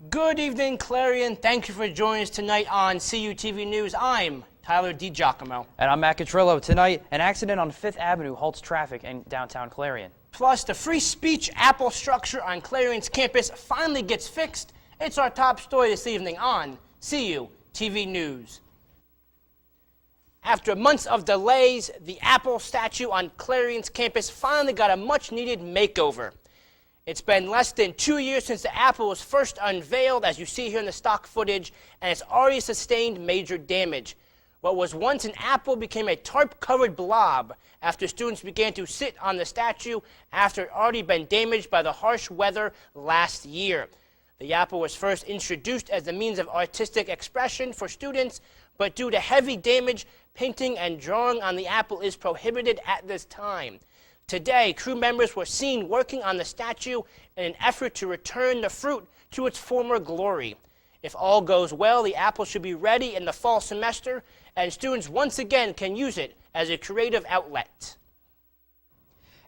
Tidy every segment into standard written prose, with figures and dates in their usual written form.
Good evening, Clarion. Thank you for joining us tonight on CUTV News. I'm Tyler DiGiacomo. And I'm Matt Catrillo. Tonight, an accident on 5th Avenue halts traffic in downtown Clarion. Plus, the free speech Apple structure on Clarion's campus finally gets fixed. It's our top story this evening on CUTV News. After months of delays, the Apple statue on Clarion's campus finally got a much-needed makeover. It's been less than 2 years since the apple was first unveiled, as you see here in the stock footage, and it's already sustained major damage. What was once an apple became a tarp-covered blob after students began to sit on the statue after it had already been damaged by the harsh weather last year. The apple was first introduced as a means of artistic expression for students, but due to heavy damage, painting and drawing on the apple is prohibited at this time. Today, crew members were seen working on the statue in an effort to return the fruit to its former glory. If all goes well, the apple should be ready in the fall semester, and students once again can use it as a creative outlet.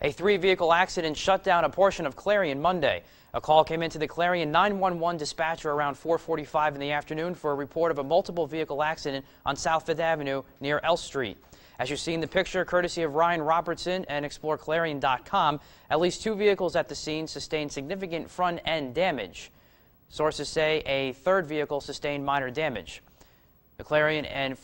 A 3-vehicle accident shut down a portion of Clarion Monday. A call came into the Clarion 911 dispatcher around 4:45 in the afternoon for a report of a multiple vehicle accident on South 5th Avenue near L Street. As you see in the picture, courtesy of Ryan Robertson and ExploreClarion.com, at least 2 vehicles at the scene sustained significant front-end damage. Sources say a 3rd vehicle sustained minor damage. The Clarion and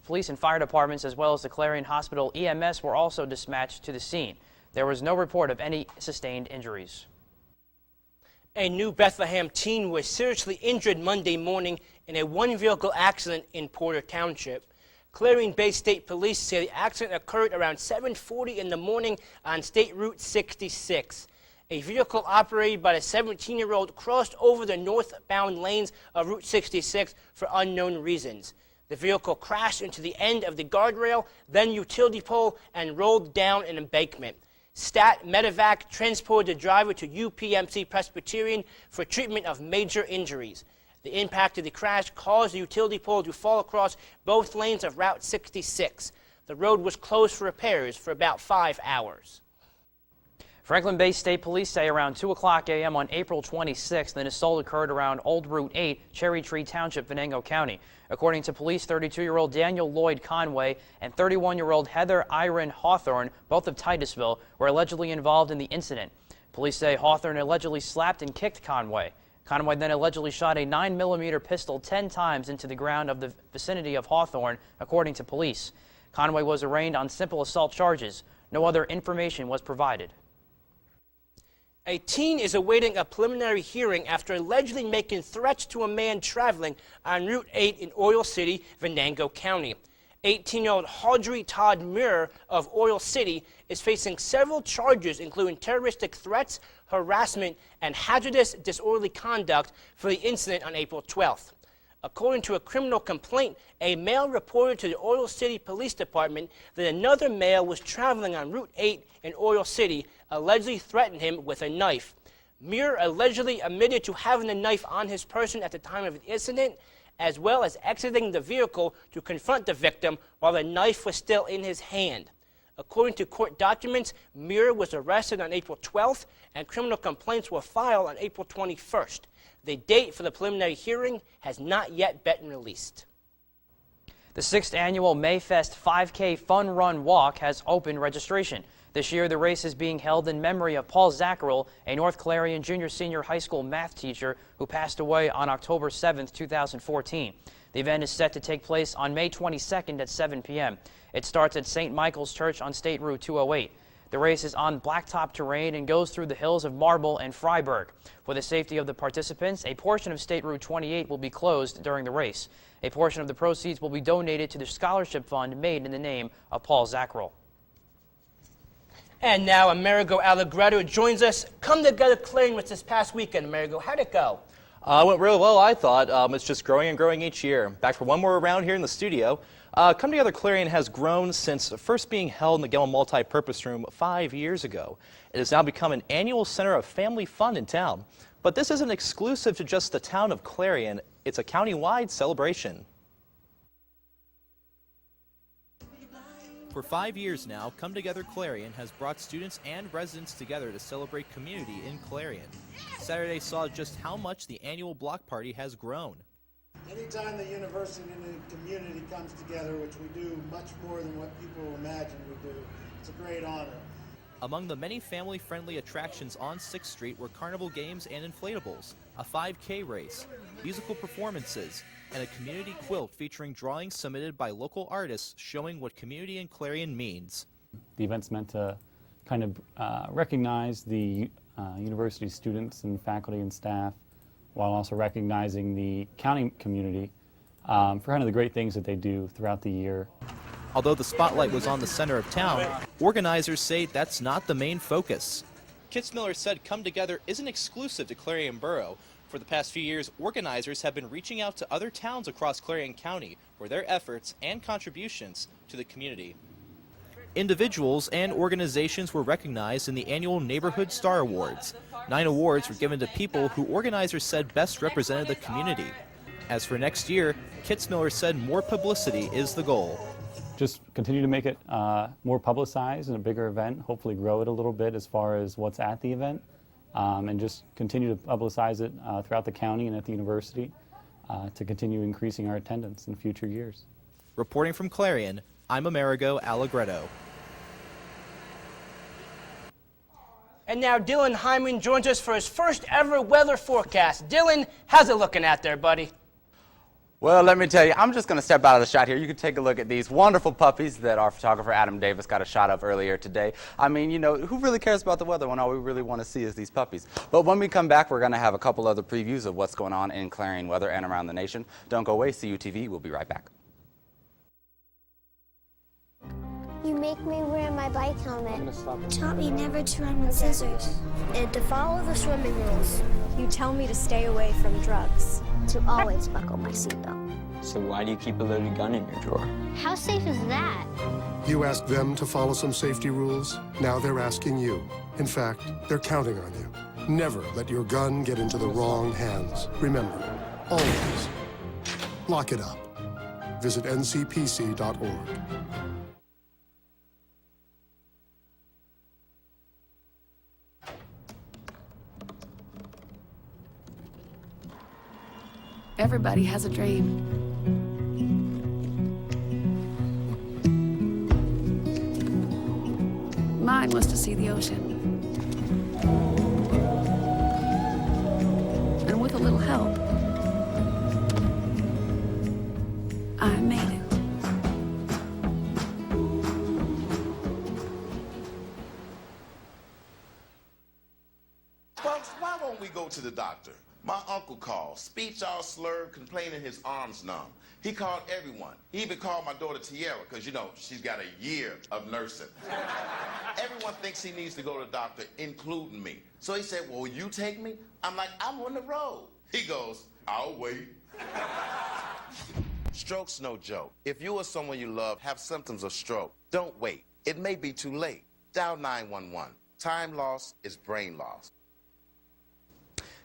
police and fire departments, as well as the Clarion Hospital EMS, were also dispatched to the scene. There was no report of any sustained injuries. A New Bethlehem teen was seriously injured Monday morning in a 1-vehicle accident in Porter Township. Clarion-based state police say the accident occurred around 7:40 in the morning on State Route 66. A vehicle operated by the 17-year-old crossed over the northbound lanes of Route 66 for unknown reasons. The vehicle crashed into the end of the guardrail, then utility pole, and rolled down an embankment. Stat Medevac transported the driver to UPMC Presbyterian for treatment of major injuries. The impact of the crash caused the utility pole to fall across both lanes of Route 66. The road was closed for repairs for about 5 hours. Franklin-based state police say around 2:00 a.m. on April 26th, an assault occurred around Old Route 8, Cherry Tree Township, Venango County. According to police, 32-year-old Daniel Lloyd Conway and 31-year-old Heather Iron Hawthorne, both of Titusville, were allegedly involved in the incident. Police say Hawthorne allegedly slapped and kicked Conway. Conway then allegedly shot a 9mm pistol 10 times into the ground of the vicinity of Hawthorne, according to police. Conway was arraigned on simple assault charges. No other information was provided. A teen is awaiting a preliminary hearing after allegedly making threats to a man traveling on Route 8 in Oil City, Venango County. 18-year-old Audrey Todd Muir of Oil City is facing several charges, including terroristic threats, harassment, and hazardous disorderly conduct for the incident on April 12th. According to a criminal complaint, a male reported to the Oil City Police Department that another male was traveling on Route 8 in Oil City, allegedly threatened him with a knife. Muir allegedly admitted to having a knife on his person at the time of the incident, as well as exiting the vehicle to confront the victim while the knife was still in his hand. According to court documents, Muir was arrested on April 12th, and criminal complaints were filed on April 21st. The date for the preliminary hearing has not yet been released. The 6th annual Mayfest 5K Fun Run Walk has opened registration. This year, the race is being held in memory of Paul Zackerl, a North Clarion junior-senior high school math teacher who passed away on October 7, 2014. The event is set to take place on May 22nd at 7 p.m. It starts at St. Michael's Church on State Route 208. The race is on blacktop terrain and goes through the hills of Marble and Freiburg. For the safety of the participants, a portion of State Route 28 will be closed during the race. A portion of the proceeds will be donated to the scholarship fund made in the name of Paul Zackerl. And now Amerigo Allegretto joins us. Come Together Clarion was this past weekend, Amerigo. How'd it go? It went really well, I thought. It's just growing and growing each year. Back for one more round here in the studio. Come Together Clarion has grown since first being held in the Gilman Multi-Purpose Room 5 years ago. It has now become an annual center of family fun in town. But this isn't exclusive to just the town of Clarion. It's a county-wide celebration. For 5 years now, Come Together Clarion has brought students and residents together to celebrate community in Clarion. Saturday saw just how much the annual block party has grown. Anytime the university and the community comes together, which we do much more than what people imagine we do, it's a great honor. Among the many family-friendly attractions on 6th Street were carnival games and inflatables, a 5K race, musical performances, and a community quilt featuring drawings submitted by local artists showing what community in Clarion means. The event's meant to kind of recognize the university students and faculty and staff, while also recognizing the county community for kind of the great things that they do throughout the year. Although the spotlight was on the center of town, organizers say that's not the main focus. Kitzmiller said Come Together isn't exclusive to Clarion Borough. For the past few years, organizers have been reaching out to other towns across Clarion County for their efforts and contributions to the community. Individuals and organizations were recognized in the annual Neighborhood Star Awards. 9 awards were given to people who organizers said best represented the community. As for next year, Kitzmiller said more publicity is the goal. Just continue to make it more publicized and a bigger event, hopefully grow it a little bit as far as what's at the event, and just continue to publicize it throughout the county and at the university to continue increasing our attendance in future years. Reporting from Clarion, I'm Amerigo Allegretto. And now Dylan Hyman joins us for his first ever weather forecast. Dylan, how's it looking out there, buddy? Well, let me tell you, I'm just going to step out of the shot here. You can take a look at these wonderful puppies that our photographer Adam Davis got a shot of earlier today. I mean, you know, who really cares about the weather when all we really want to see is these puppies? But when we come back, we're going to have a couple other previews of what's going on in Clarion weather and around the nation. Don't go away. CUTV. We'll be right back. You make me wear my bike helmet. Taught me never to run with scissors. And to follow the swimming rules. You tell me to stay away from drugs. To always buckle my seatbelt. So why do you keep a loaded gun in your drawer? How safe is that? You asked them to follow some safety rules. Now they're asking you. In fact, they're counting on you. Never let your gun get into the wrong hands. Remember, always lock it up. Visit ncpc.org. Everybody has a dream. Mine was to see the ocean. And with a little help, I made it. Folks, why won't we go to the doctor? My uncle called, speech all slurred, complaining his arms numb. He called everyone. He even called my daughter Tiara, because, you know, she's got a year of nursing. Everyone thinks he needs to go to the doctor, including me. So he said, well, will you take me? I'm like, I'm on the road. He goes, I'll wait. Stroke's no joke. If you or someone you love have symptoms of stroke, don't wait. It may be too late. Dial 911. Time loss is brain loss.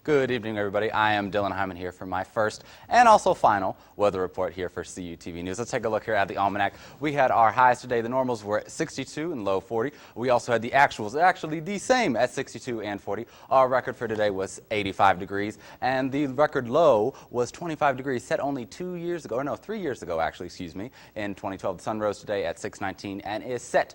Good evening, everybody. I am Dylan Hyman here for my first and also final weather report here for CUTV News. Let's take a look here at the almanac. We had our highs today. The normals were at 62 and low 40. We also had the actuals, actually the same at 62 and 40. Our record for today was 85 degrees, and the record low was 25 degrees, set only 2 years ago, or no, 3 years ago, actually, excuse me, in 2012. The sun rose today at 6:19 and is set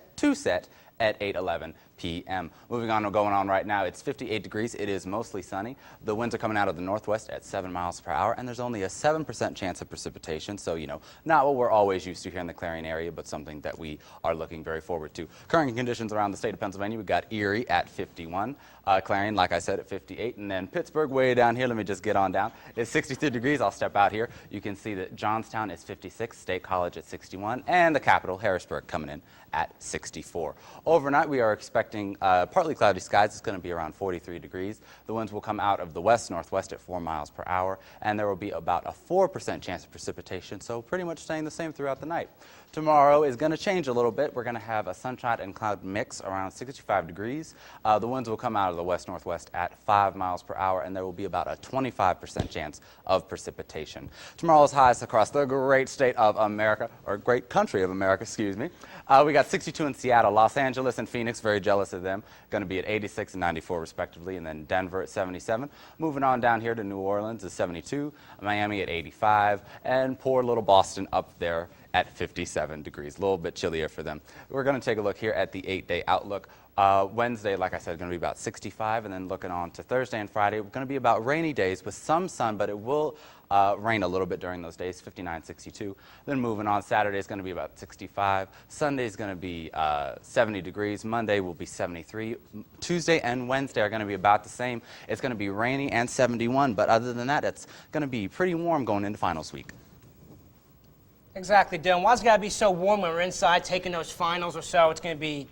at 8:11 p.m. Moving on, going on right now, it's 58 degrees. It is mostly sunny. The winds are coming out of the northwest at 7 miles per hour, and there's only a 7% chance of precipitation. So, you know, not what we're always used to here in the Clarion area, but something that we are looking very forward to. Current conditions around the state of Pennsylvania, we got Erie at 51, Clarion, like I said, at 58, and then Pittsburgh way down here. Let me just get on down. It's 63 degrees. I'll step out here. You can see that Johnstown is 56, State College at 61, and the capital, Harrisburg, coming in at 64. Overnight, we are expecting partly cloudy skies. It's going to be around 43 degrees. The winds will come out of the west-northwest at 4 miles per hour, and there will be about a 4% chance of precipitation, so pretty much staying the same throughout the night. Tomorrow is going to change a little bit. We're going to have a sunshine and cloud mix around 65 degrees. The winds will come out of the the west-northwest at 5 miles per hour, and there will be about a 25% chance of precipitation. Tomorrow's highs across the great state of America, or great country of America, excuse me. We got 62 in Seattle, Los Angeles and Phoenix, very jealous of them, going to be at 86 and 94 respectively, and then Denver at 77. Moving on down here to New Orleans is 72, Miami at 85, and poor little Boston up there at 57 degrees, a little bit chillier for them. We're going to take a look here at the 8-day outlook. Wednesday, like I said, going to be about 65, and then looking on to Thursday and Friday, we're going to be about rainy days with some sun, but it will rain a little bit during those days, 59, 62. Then moving on, Saturday is going to be about 65. Sunday is going to be 70 degrees. Monday will be 73. Tuesday and Wednesday are going to be about the same. It's going to be rainy and 71, but other than that, it's going to be pretty warm going into finals week. Exactly, Dylan. Why's it got to be so warm when we're inside taking those finals or so? It's going to be,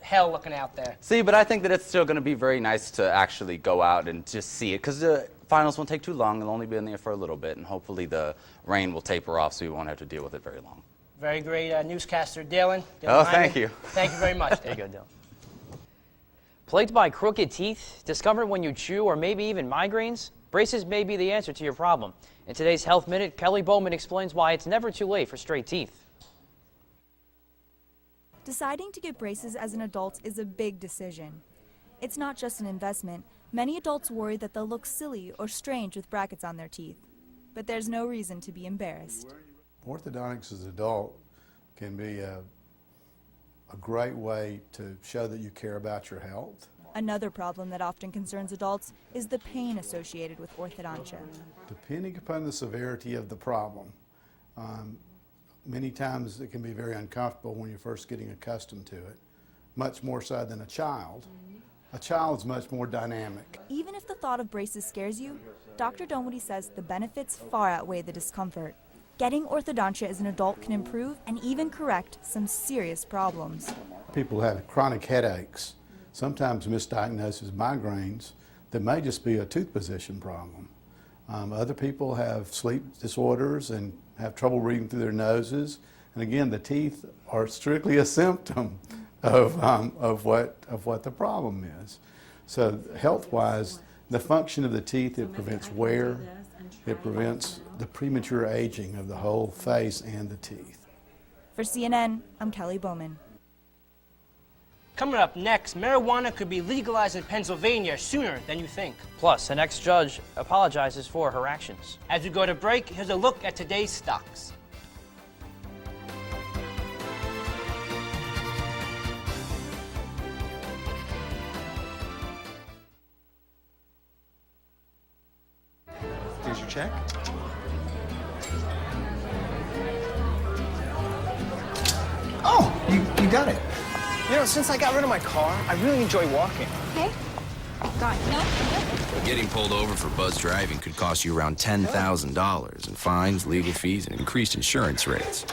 hell looking out there. See, but I think that it's still going to be very nice to actually go out and just see it, because the finals won't take too long. They'll only be in there for a little bit, and hopefully the rain will taper off so we won't have to deal with it very long. Very great newscaster, Dylan. Oh, Hyman. thank you. Thank you very much. There you go, Dylan. Plagued by crooked teeth, discovered when you chew, or maybe even migraines? Braces may be the answer to your problem. In today's Health Minute, Kelly Bowman explains why it's never too late for straight teeth. Deciding to get braces as an adult is a big decision. It's not just an investment. Many adults worry that they'll look silly or strange with brackets on their teeth. But there's no reason to be embarrassed. Orthodontics as an adult can be a great way to show that you care about your health. Another problem that often concerns adults is the pain associated with orthodontia. Depending upon the severity of the problem, many times it can be very uncomfortable when you're first getting accustomed to it, much more so than a child. A child's much more dynamic. Even if the thought of braces scares you, Dr. Dunwoody says the benefits far outweigh the discomfort. Getting orthodontia as an adult can improve and even correct some serious problems. People have chronic headaches, sometimes misdiagnosed as migraines that may just be a tooth position problem. Other people have sleep disorders and have trouble breathing through their noses. And again, the teeth are strictly a symptom of what the problem is. So health-wise, the function of the teeth, it prevents wear, it prevents the premature aging of the whole face and the teeth. For CNN, I'm Kelly Bowman. Coming up next, marijuana could be legalized in Pennsylvania sooner than you think. Plus, an ex-judge apologizes for her actions. As we go to break, here's a look at today's stocks. Here's your check. Oh, you got it. Since I got rid of my car, I really enjoy walking. Hey, got it. No. Getting pulled over for buzz driving could cost you around $10,000 in fines, legal fees, and increased insurance rates.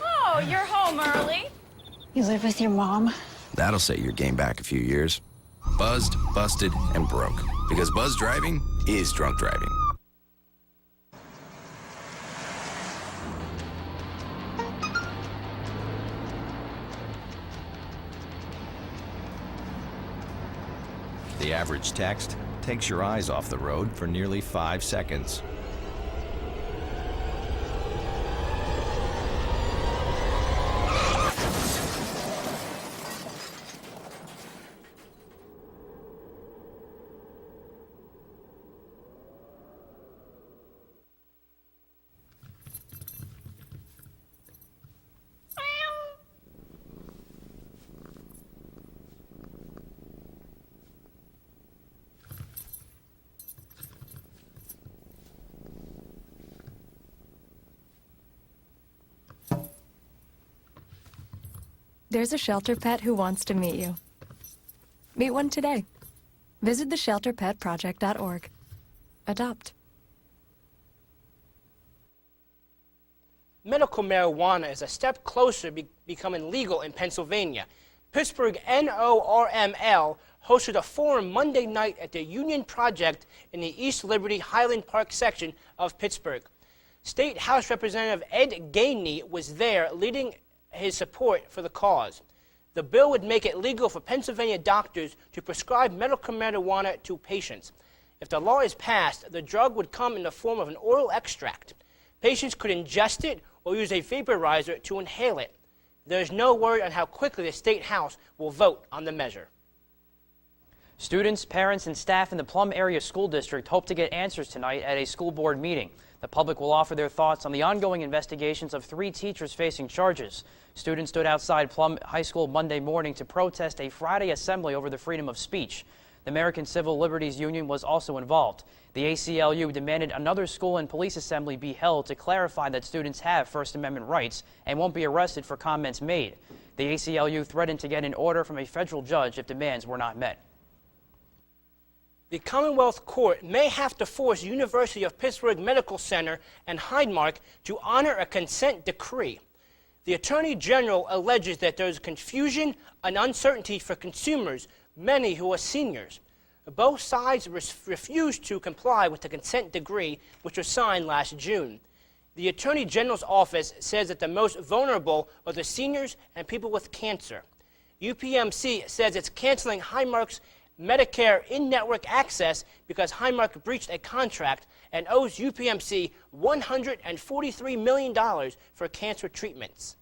Oh, you're home early. You live with your mom? That'll set your game back a few years. Buzzed, busted, and broke. Because buzz driving is drunk driving. The average text takes your eyes off the road for nearly 5 seconds. There's a shelter pet who wants to meet you. Meet one today. Visit theshelterpetproject.org. Adopt. Medical marijuana is a step closer to becoming legal in Pennsylvania. Pittsburgh NORML hosted a forum Monday night at the Union Project in the East Liberty Highland Park section of Pittsburgh. State House Representative Ed Gainey was there leading his support for the cause. The bill would make it legal for Pennsylvania doctors to prescribe medical marijuana to patients. If the law is passed, the drug would come in the form of an oil extract. Patients could ingest it or use a vaporizer to inhale it. There is no word on how quickly the State House will vote on the measure. Students, parents, and staff in the Plum Area School District hope to get answers tonight at a school board meeting. The public will offer their thoughts on the ongoing investigations of 3 teachers facing charges. Students stood outside Plum High School Monday morning to protest a Friday assembly over the freedom of speech. The American Civil Liberties Union was also involved. The ACLU demanded another school and police assembly be held to clarify that students have First Amendment rights and won't be arrested for comments made. The ACLU threatened to get an order from a federal judge if demands were not met. The Commonwealth Court may have to force University of Pittsburgh Medical Center and Highmark to honor a consent decree. The Attorney General alleges that there is confusion and uncertainty for consumers, many who are seniors. Both sides refused to comply with the consent decree, which was signed last June. The Attorney General's office says that the most vulnerable are the seniors and people with cancer. UPMC says it's canceling Highmark's Medicare in-network access because Highmark breached a contract and owes UPMC $143 million for cancer treatments.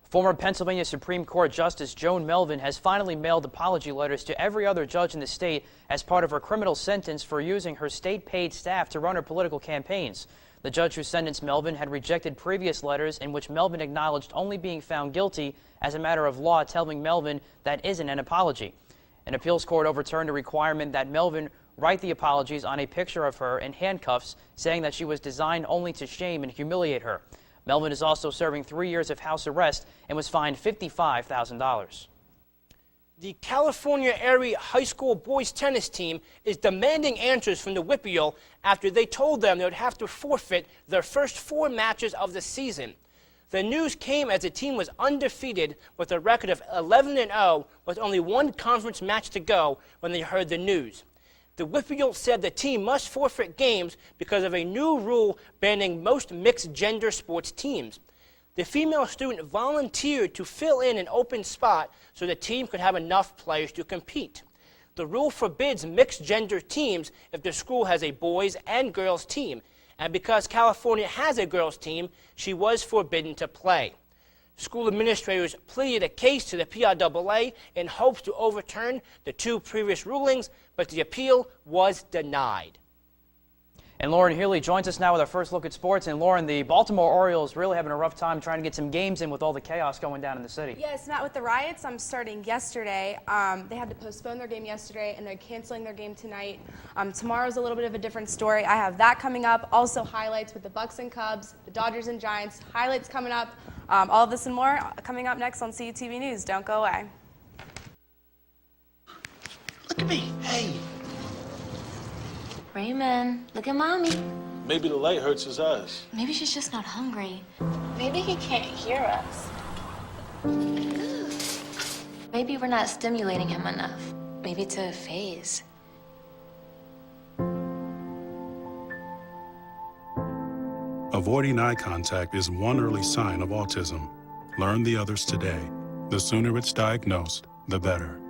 Former Pennsylvania Supreme Court Justice Joan Melvin has finally mailed apology letters to every other judge in the state as part of her criminal sentence for using her state-paid staff to run her political campaigns. The judge who sentenced Melvin had rejected previous letters in which Melvin acknowledged only being found guilty as a matter of law, telling Melvin that isn't an apology. An appeals court overturned a requirement that Melvin write the apologies on a picture of her in handcuffs, saying that she was designed only to shame and humiliate her. Melvin is also serving 3 years of house arrest and was fined $55,000. The California area high school boys tennis team is demanding answers from the WPIAL after they told them they would have to forfeit their first 4 matches of the season. The news came as the team was undefeated with a record of 11-0 with only 1 conference match to go when they heard the news. The WPIAL said the team must forfeit games because of a new rule banning most mixed-gender sports teams. The female student volunteered to fill in an open spot so the team could have enough players to compete. The rule forbids mixed-gender teams if the school has a boys and girls team, and because California has a girls team, she was forbidden to play. School administrators pleaded a case to the PIAA in hopes to overturn the 2 previous rulings, but the appeal was denied. And Lauren Healy joins us now with our first look at sports. And Lauren, the Baltimore Orioles really having a rough time trying to get some games in with all the chaos going down in the city. Yes, Matt, with the riots starting yesterday. They had to postpone their game yesterday, and they're canceling their game tonight. Tomorrow's a little bit of a different story. I have that coming up. Also highlights with the Bucks and Cubs, the Dodgers and Giants. Highlights coming up. All of this and more coming up next on CUTV News. Don't go away. Look at me. Hey. Raymond, look at Mommy. Maybe the light hurts his eyes. Maybe she's just not hungry. Maybe he can't hear us. Maybe we're not stimulating him enough. Maybe it's a phase. Avoiding eye contact is one early sign of autism. Learn the others today. The sooner it's diagnosed, the better.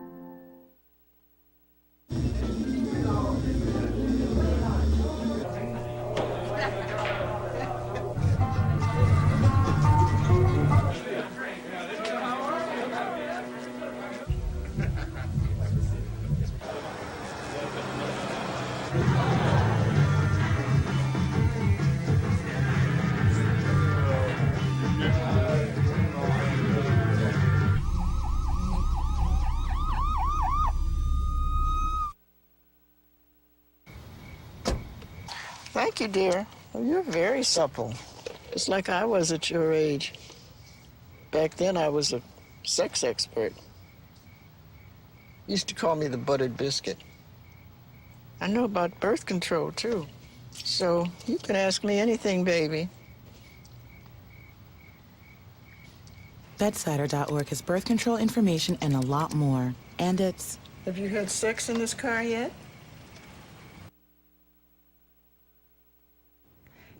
Thank you, dear. Well, you're very supple. Just like I was at your age. Back then, I was a sex expert. Used to call me the buttered biscuit. I know about birth control, too. So you can ask me anything, baby. Bedsider.org has birth control information and a lot more. And it's... Have you had sex in this car yet?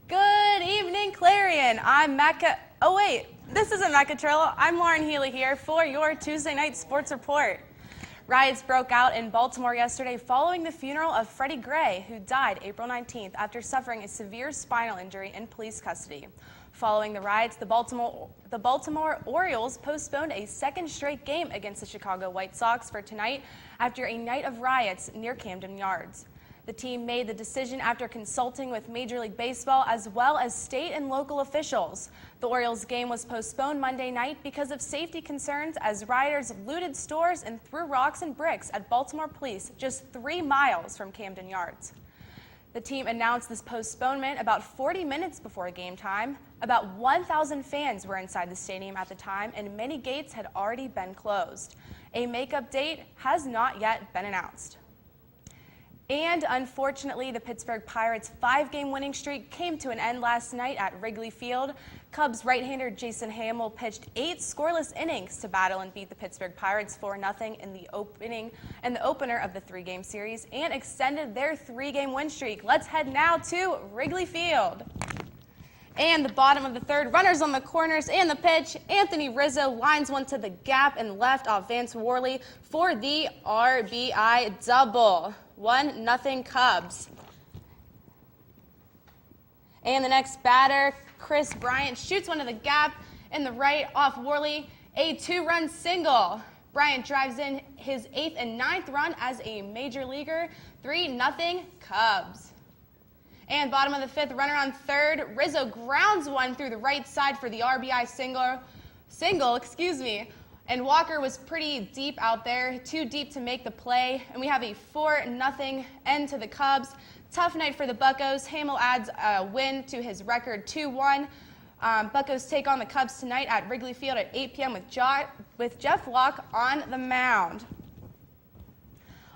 Good evening, Clarion. I'm Mecca. Oh wait, this isn't Matt Cottrell. I'm Lauren Healy here for your Tuesday night sports report. Riots broke out in Baltimore yesterday following the funeral of Freddie Gray, who died April 19th after suffering a severe spinal injury in police custody. Following the riots, the Baltimore Orioles postponed a second straight game against the Chicago White Sox for tonight after a night of riots near Camden Yards. The team made the decision after consulting with Major League Baseball as well as state and local officials. The Orioles game was postponed Monday night because of safety concerns as rioters looted stores and threw rocks and bricks at Baltimore police just 3 miles from Camden Yards. The team announced this postponement about 40 minutes before game time. About 1,000 fans were inside the stadium at the time, and many gates had already been closed. A makeup date has not yet been announced. And unfortunately, the Pittsburgh Pirates' 5-game winning streak came to an end last night at Wrigley Field. Cubs right-hander Jason Hamill pitched 8 scoreless innings to battle and beat the Pittsburgh Pirates 4-0 in the opener of the 3-game series and extended their 3-game win streak. Let's head now to Wrigley Field. And the bottom of the third, runners on the corners and the pitch. Anthony Rizzo lines one to the gap and left off Vance Worley for the RBI double. 1-0 Cubs. And the next batter, Chris Bryant, shoots one to the gap in the right off Worley. A 2-run single. Bryant drives in his 8th and 9th run as a major leaguer. 3-0 Cubs. And bottom of the 5th, runner on third. Rizzo grounds one through the right side for the RBI single. And Walker was pretty deep out there, too deep to make the play. And we have a 4-0 end to the Cubs. Tough night for the Buccos. Hamill adds a win to his record 2-1. Buccos take on the Cubs tonight at Wrigley Field at 8 p.m. with Jeff Locke on the mound.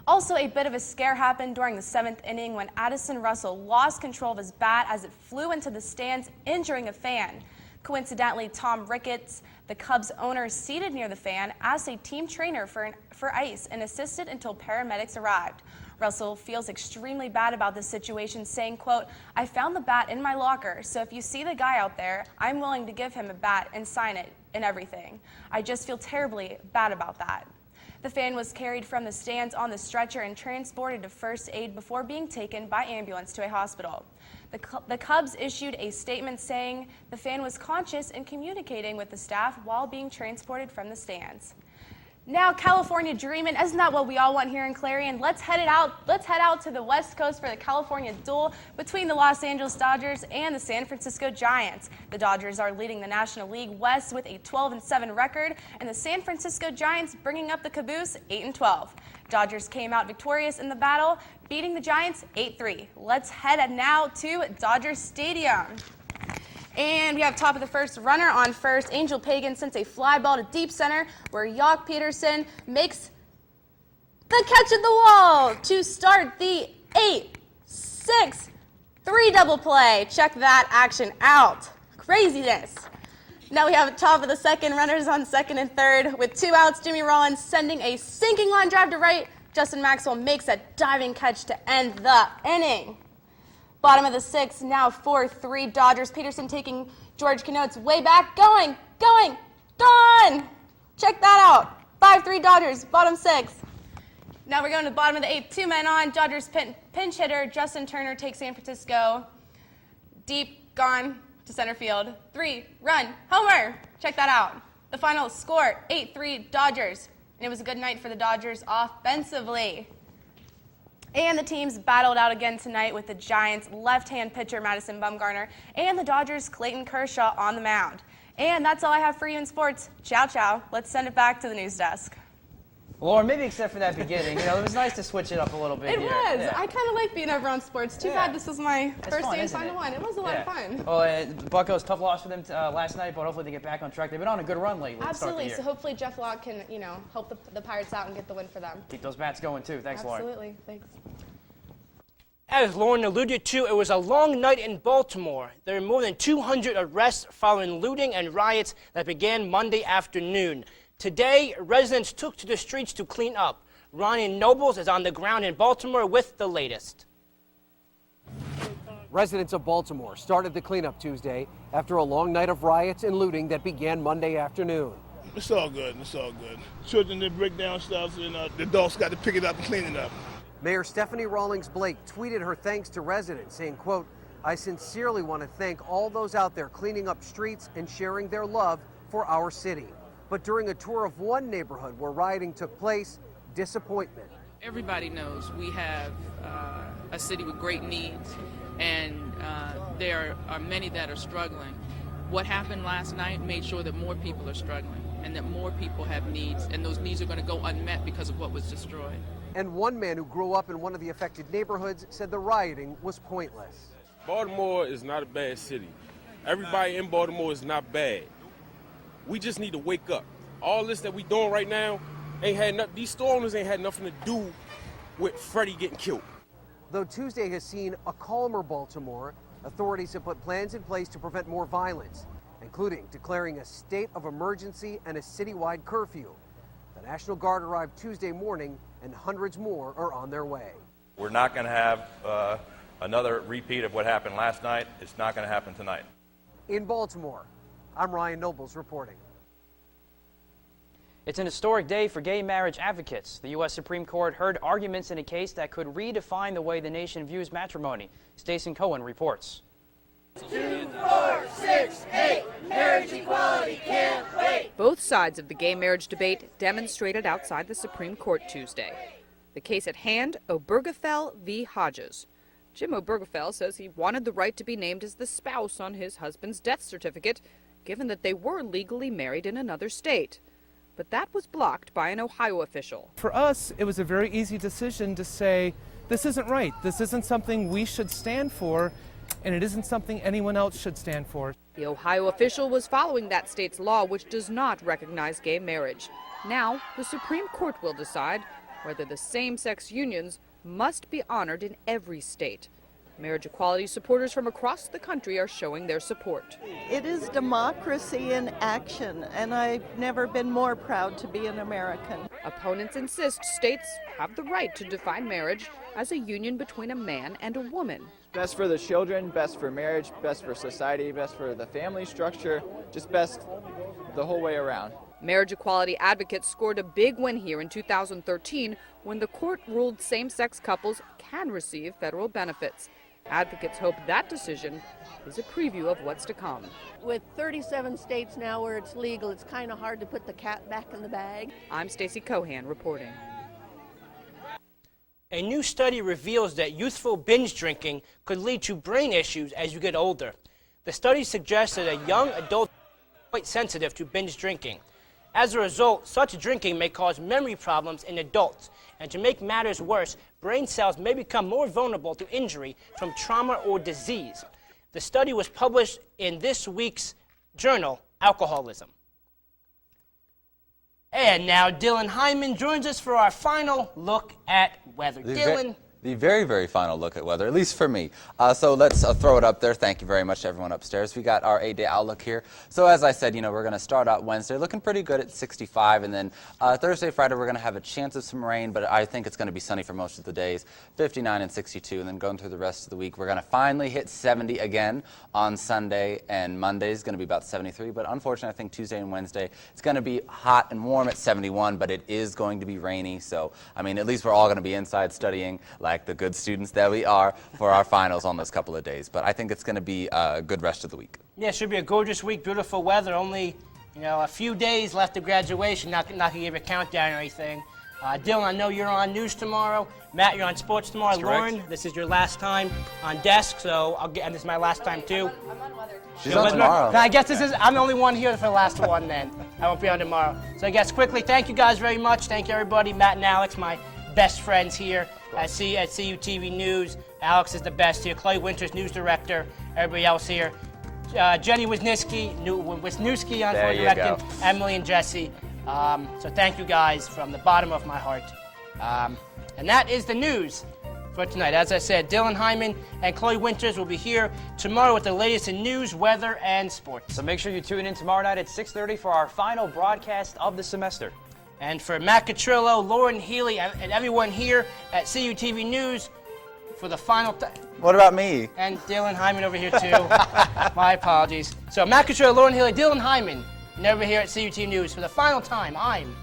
Also, a bit of a scare happened during the 7th inning when Addison Russell lost control of his bat as it flew into the stands, injuring a fan. Coincidentally, Tom Ricketts, the Cubs owner, seated near the fan, asked a team trainer for ice and assisted until paramedics arrived. Russell feels extremely bad about this situation, saying, quote, "I found the bat in my locker, so if you see the guy out there, I'm willing to give him a bat and sign it and everything. I just feel terribly bad about that." The fan was carried from the stands on the stretcher and transported to first aid before being taken by ambulance to a hospital. The Cubs issued a statement saying the fan was conscious and communicating with the staff while being transported from the stands. Now, California dreaming, isn't that what we all want here in Clarion? Let's head out to the West Coast for the California duel between the Los Angeles Dodgers and the San Francisco Giants. The Dodgers are leading the National League West with a 12-7 record, and the San Francisco Giants bringing up the caboose 8-12. Dodgers came out victorious in the battle, beating the Giants 8-3. Let's head now to Dodger Stadium. And we have top of the first, runner on first. Angel Pagan sends a fly ball to deep center where Jock Peterson makes the catch at the wall to start the 8-6-3 double play. Check that action out. Craziness. Now we have top of the second, runners on second and third. With 2 outs, Jimmy Rollins sending a sinking line drive to right. Justin Maxwell makes a diving catch to end the inning. Bottom of the 6th, now 4-3 Dodgers. Peterson taking George Canotes way back. Going, gone! Check that out. 5-3 Dodgers, bottom 6. Now we're going to the bottom of the 8th. 2 men on. Dodgers pinch hitter Justin Turner takes San Francisco deep, gone to center field. 3-run homer. Check that out. The final score, 8-3 Dodgers. And it was a good night for the Dodgers offensively. And the teams battled out again tonight with the Giants' left-hand pitcher Madison Bumgarner and the Dodgers' Clayton Kershaw on the mound. And that's all I have for you in sports. Ciao, ciao. Let's send it back to the news desk. Lauren, maybe except for that beginning, it was nice to switch it up a little bit. It was. Yeah. I kind of like being over on sports. Too bad this was my first day in Final One. It was a lot of fun. Well, the Buccos, tough loss for them last night, but hopefully they get back on track. They've been on a good run lately. Absolutely. So hopefully Jeff Locke can, help the Pirates out and get the win for them. Keep those bats going too. Thanks, Lauren. Absolutely. Thanks. As Lauren alluded to, it was a long night in Baltimore. There were more than 200 arrests following looting and riots that began Monday afternoon. Today, residents took to the streets to clean up. Ryan Nobles is on the ground in Baltimore with the latest. Residents of Baltimore started the cleanup Tuesday after a long night of riots and looting that began Monday afternoon. It's all good. It's all good. Children did break down stuff, and the adults got to pick it up and clean it up. Mayor Stephanie Rawlings Blake tweeted her thanks to residents, saying, quote, "I sincerely want to thank all those out there cleaning up streets and sharing their love for our city." But during a tour of one neighborhood where rioting took place, disappointment. Everybody knows we have a city with great needs, and there are many that are struggling. What happened last night made sure that more people are struggling and that more people have needs, and those needs are going to go unmet because of what was destroyed. And one man who grew up in one of the affected neighborhoods said the rioting was pointless. Baltimore is not a bad city. Everybody in Baltimore is not bad. We just need to wake up. All this that we doing right now ain't had nothing. These storms ain't had nothing to do with Freddie getting killed. Though Tuesday has seen a calmer Baltimore, authorities have put plans in place to prevent more violence, including declaring a state of emergency and a citywide curfew. The National Guard arrived Tuesday morning, and hundreds more are on their way. We're not going to have another repeat of what happened last night. It's not going to happen tonight. In Baltimore, I'm Ryan Nobles reporting. It's an historic day for gay marriage advocates. The U.S. Supreme Court heard arguments in a case that could redefine the way the nation views matrimony. Stacey Cohen reports. 2, 4, 6, 8, marriage equality can't wait. Both sides of the gay marriage debate demonstrated outside the Supreme Court Tuesday. The case at hand, Obergefell v. Hodges. Jim Obergefell says he wanted the right to be named as the spouse on his husband's death certificate, given that they were legally married in another state. But that was blocked by an Ohio official. For us, it was a very easy decision to say, this isn't right. This isn't something we should stand for, and it isn't something anyone else should stand for. The Ohio official was following that state's law, which does not recognize gay marriage. Now, the Supreme Court will decide whether the same-sex unions must be honored in every state. Marriage equality supporters from across the country are showing their support. It is democracy in action, and I've never been more proud to be an American. Opponents insist states have the right to define marriage as a union between a man and a woman. Best for the children, best for marriage, best for society, best for the family structure, just best the whole way around. Marriage equality advocates scored a big win here in 2013 when the court ruled same-sex couples can receive federal benefits. Advocates hope that decision is a preview of what's to come. With 37 states now where it's legal, it's kind of hard to put the cat back in the bag. I'm Stacey Cohan reporting. A new study reveals that youthful binge drinking could lead to brain issues as you get older. The study suggests that a young adult is quite sensitive to binge drinking. As a result, such drinking may cause memory problems in adults, and to make matters worse, brain cells may become more vulnerable to injury from trauma or disease. The study was published in this week's journal, Alcoholism. And now Dylan Hyman joins us for our final look at weather. Dylan. The very, very final look at weather, at least for me. So let's throw it up there. Thank you very much to everyone upstairs. We got our 8-day outlook here. So as I said, we're going to start out Wednesday looking pretty good at 65, and then Thursday, Friday, we're going to have a chance of some rain, but I think it's going to be sunny for most of the days, 59 and 62, and then going through the rest of the week, we're going to finally hit 70 again on Sunday, and Monday is going to be about 73, but unfortunately, I think Tuesday and Wednesday, it's going to be hot and warm at 71, but it is going to be rainy, so, at least we're all going to be inside studying like the good students that we are for our finals on those couple of days. But I think it's going to be a good rest of the week. Yeah, it should be a gorgeous week, beautiful weather. Only, a few days left of graduation. Not going to give a countdown or anything. Dylan, I know you're on news tomorrow. Matt, you're on sports tomorrow. That's Lauren, correct. this is your last time on desk, so and this is my last time too. I'm on weather. She's on tomorrow. I guess I'm the only one here for the last one then. I won't be on tomorrow. So I guess quickly, thank you guys very much. Thank you everybody. Matt and Alex, my best friends here at CUTV News. Alex is the best here. Clay Winters, news director. Everybody else here. Jenny Wisniewski on for directing. Emily and Jesse. So thank you guys from the bottom of my heart. And that is the news for tonight. As I said, Dylan Hyman and Chloe Winters will be here tomorrow with the latest in news, weather, and sports. So make sure you tune in tomorrow night at 6:30 for our final broadcast of the semester. And for Matt Catrillo, Lauren Healy, and everyone here at CUTV News, for the final What about me? And Dylan Hyman over here too. My apologies. So Matt Cottrell, Lauren Haley, Dylan Hyman, and over here at CUT News for the final time. I'm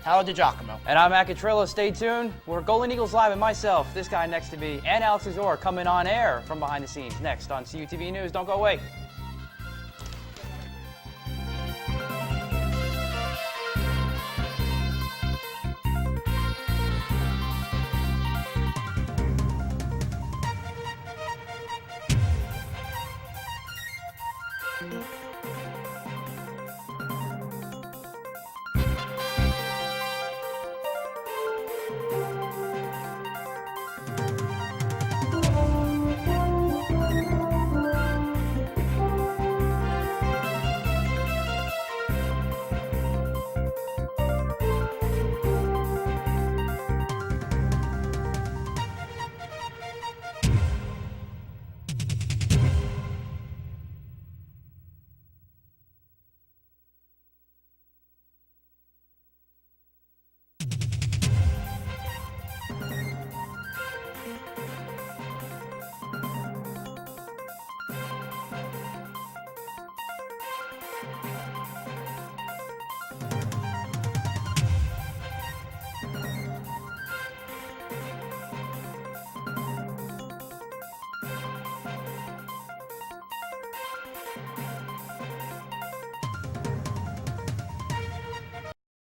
Tyler DiGiacomo. And I'm Matt Cottrell. Stay tuned. We're Golden Eagles Live and myself, this guy next to me, and Alex Azor coming on air from behind the scenes next on CUTV News. Don't go away. Thank you.